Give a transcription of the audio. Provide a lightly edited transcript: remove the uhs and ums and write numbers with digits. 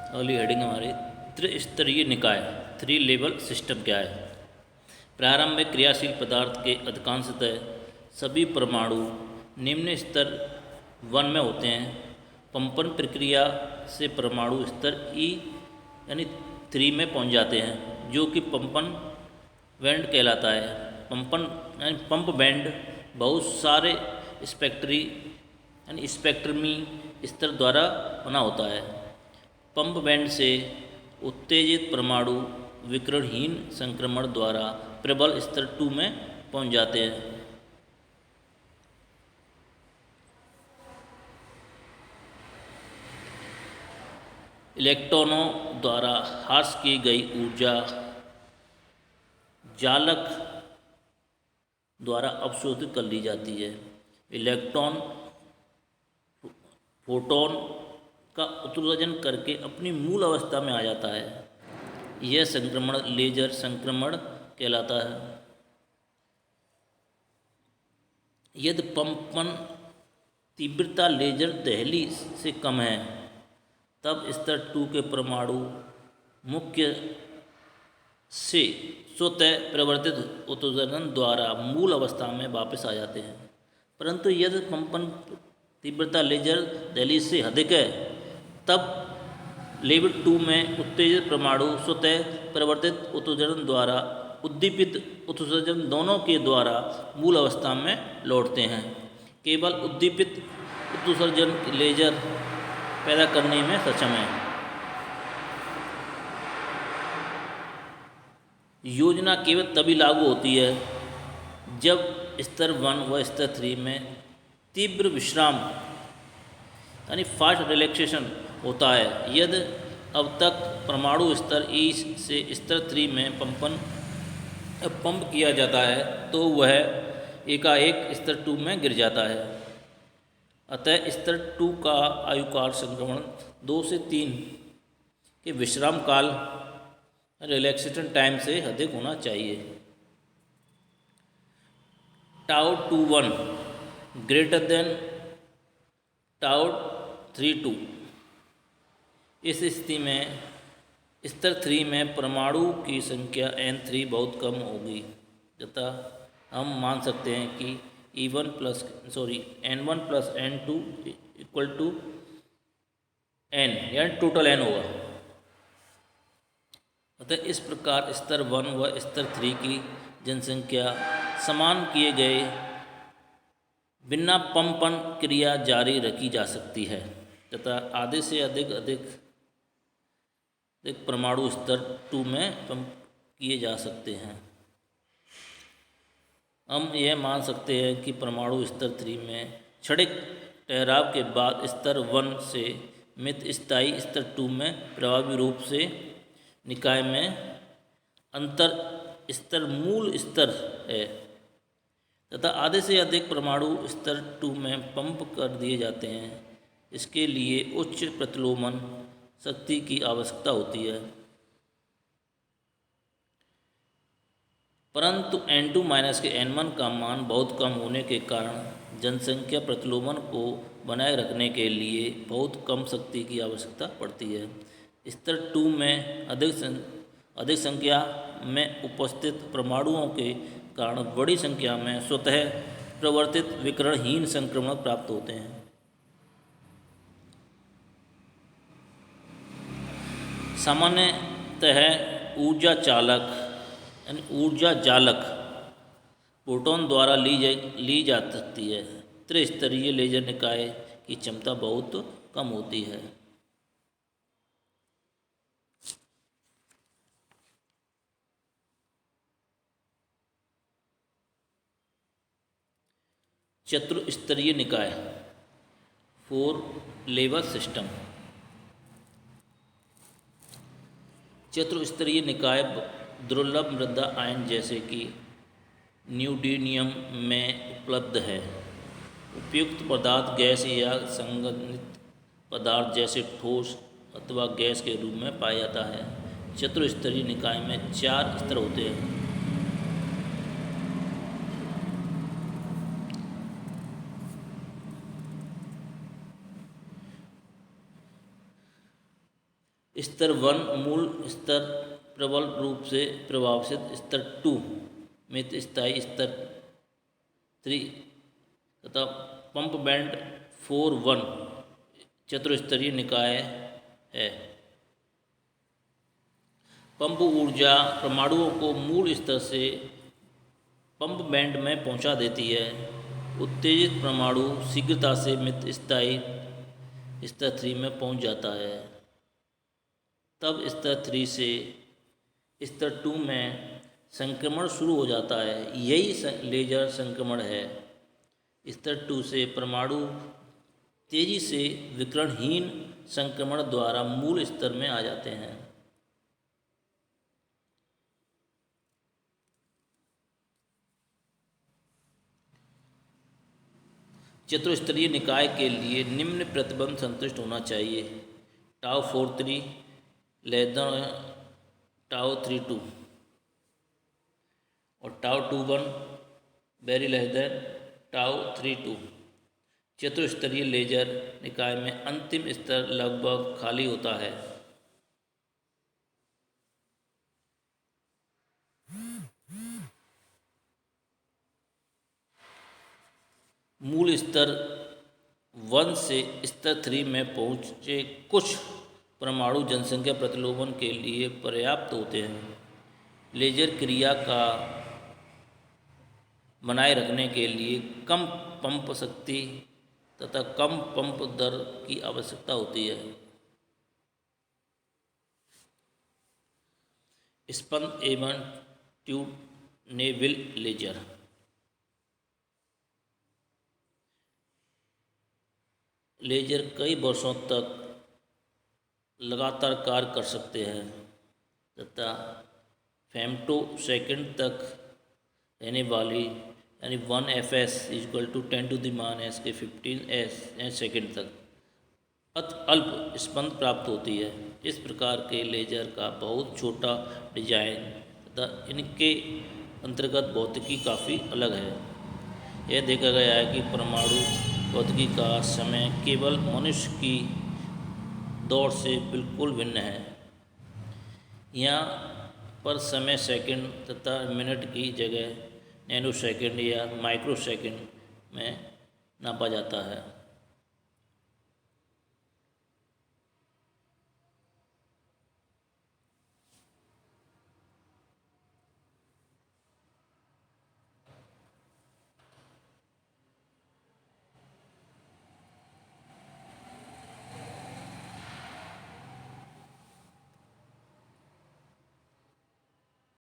अगली हेडिंग हमारी त्रिस्तरीय निकाय, थ्री लेवल सिस्टम क्या है। प्रारंभ में क्रियाशील पदार्थ के अधिकांशतः सभी परमाणु निम्न स्तर 1 में होते हैं। पंपन प्रक्रिया से परमाणु स्तर ई यानी 3 में पहुंच जाते हैं, जो कि पंपन बैंड कहलाता है। पंपन यानी पंप बैंड बहुत सारे स्पेक्ट्री यानी स्पेक्ट्रमी स्तर द्वारा बना होता है। पंप बैंड से उत्तेजित परमाणु विकिरणहीन संक्रमण द्वारा प्रबल स्तर 2 में पहुंच जाते हैं। इलेक्ट्रॉनों द्वारा ह्रास की गई ऊर्जा जालक द्वारा अवशोषित कर ली जाती है। इलेक्ट्रॉन फोटोन का उत्सर्जन करके अपनी मूल अवस्था में आ जाता है। यह संक्रमण लेजर संक्रमण कहलाता है। यदि पंपन तीव्रता लेजर दहली से कम है, तब स्तर 2 के परमाणु मुख्य से स्वतः प्रवर्तित उत्सर्जन द्वारा मूल अवस्था में वापस आ जाते हैं। परंतु यदि कंपन तीव्रता लेजर दहलीज से अधिक है, तब लेवल 2 में उत्तेजित परमाणु स्वतः प्रवर्तित उत्सर्जन द्वारा उद्दीपित उत्सर्जन दोनों के द्वारा मूल अवस्था में लौटते हैं। केवल उद्दीपित उत्सर्जन लेजर पैदा करने में सक्षम है। योजना केवल तभी लागू होती है जब स्तर 1 व स्तर 3 में तीव्र विश्राम यानी फास्ट रिलैक्सेशन होता है। यदि अब तक परमाणु स्तर ई से स्तर 3 में पंप किया जाता है, तो वह एकाएक स्तर 2 में गिर जाता है। अतः स्तर 2 का आयुकाल संक्रमण 2 से 3 के विश्राम काल रिलैक्सेशन टाइम से अधिक होना चाहिए। Tau 2-1 greater than tau 3-2। इस स्थिति में स्तर 3 में परमाणु की संख्या N3 बहुत कम होगी, तथा हम मान सकते हैं कि N1 plus N2 equal to N यानी टोटल N होगा। अतः इस प्रकार स्तर 1 व स्तर 3 की जनसंख्या समान किए गए बिना पंपन क्रिया जारी रखी जा सकती है, तथा आधे से अधिक परमाणु स्तर 2 में पंप किए जा सकते हैं। हम यह मान सकते हैं कि परमाणु स्तर 3 में क्षणिक ठहराव के बाद स्तर 1 से मित स्थायी स्तर 2 में प्रभावी रूप से निकाय में अंतर स्तर मूल स्तर है, तथा आधे से अधिक परमाणु स्तर 2 में पंप कर दिए जाते हैं। इसके लिए उच्च प्रतिलोमन शक्ति की आवश्यकता होती है। परंतु N2 माइनस के N1 का मान बहुत कम होने के कारण जनसंख्या प्रतिलोमन को बनाए रखने के लिए बहुत कम शक्ति की आवश्यकता पड़ती है। स्तर 2 में अधिक संख्या में उपस्थित परमाणुओं के कारण बड़ी संख्या में स्वतः प्रवर्तित विकिरणहीन संक्रमण प्राप्त होते हैं। सामान्यतः ऊर्जा जालक प्रोटॉन द्वारा ली जा सकती है। त्रिस्तरीय लेजर निकाय की क्षमता बहुत कम होती है। चतुस्तरीय निकाय 4 लेवल सिस्टम। चतुस्तरीय निकाय दुर्लभ मृदा आयन जैसे कि न्यूडीनियम में उपलब्ध है। उपयुक्त पदार्थ गैस या संघनित पदार्थ जैसे ठोस अथवा गैस के रूप में पाया जाता है। चतुस्तरीय निकाय में 4 स्तर होते हैं। स्तर 1 मूल स्तर प्रबल रूप से प्रभावित, स्तर 2 मित स्थायी, स्तर 3 तथा पंप बैंड 4-1 चतुस्तरीय निकाय है। पंप ऊर्जा परमाणुओं को मूल स्तर से पंप बैंड में पहुंचा देती है। उत्तेजित परमाणु शीघ्रता से मित स्थायी स्तर 3 में पहुंच जाता है। तब स्तर 3 से स्तर 2 में संक्रमण शुरू हो जाता है। यही लेजर संक्रमण है। स्तर 2 से परमाणु तेजी से विकिरणहीन संक्रमण द्वारा मूल स्तर में आ जाते हैं। चतुस्तरीय निकाय के लिए निम्न प्रतिबंध संतुष्ट होना चाहिए: टाउ 4-3 लेदर टाउ 3-2 और tau 2-1 very less than tau 3-2। चतुस्तरीय लेजर निकाय में अंतिम स्तर लगभग खाली होता है। मूल स्तर 1 से स्तर 3 में पहुँचे कुछ परमाणु जनसंख्या प्रतिलोमन के लिए पर्याप्त होते हैं। लेजर क्रिया का बनाए रखने के लिए कम पंप शक्ति तथा कम पंप दर की आवश्यकता होती है। स्पंद एवं ट्यूनेविल लेजर। लेजर कई वर्षों तक लगातार कार्य कर सकते हैं तथा फेम्टोसेकंड तक रहने वाली यानी 1 fs = 10⁻⁻⁻15 सेकेंड तक अल्प स्पंद प्राप्त होती है। इस प्रकार के लेजर का बहुत छोटा डिजाइन तथा इनके अंतर्गत भौतिकी काफ़ी अलग है। यह देखा गया है कि परमाणु भौतिकी का समय केवल मनुष्य की दौड़ से बिल्कुल भिन्न है। यहाँ पर समय सेकंड तथा मिनट की जगह नैनोसेकंड या माइक्रोसेकंड में नापा जाता है।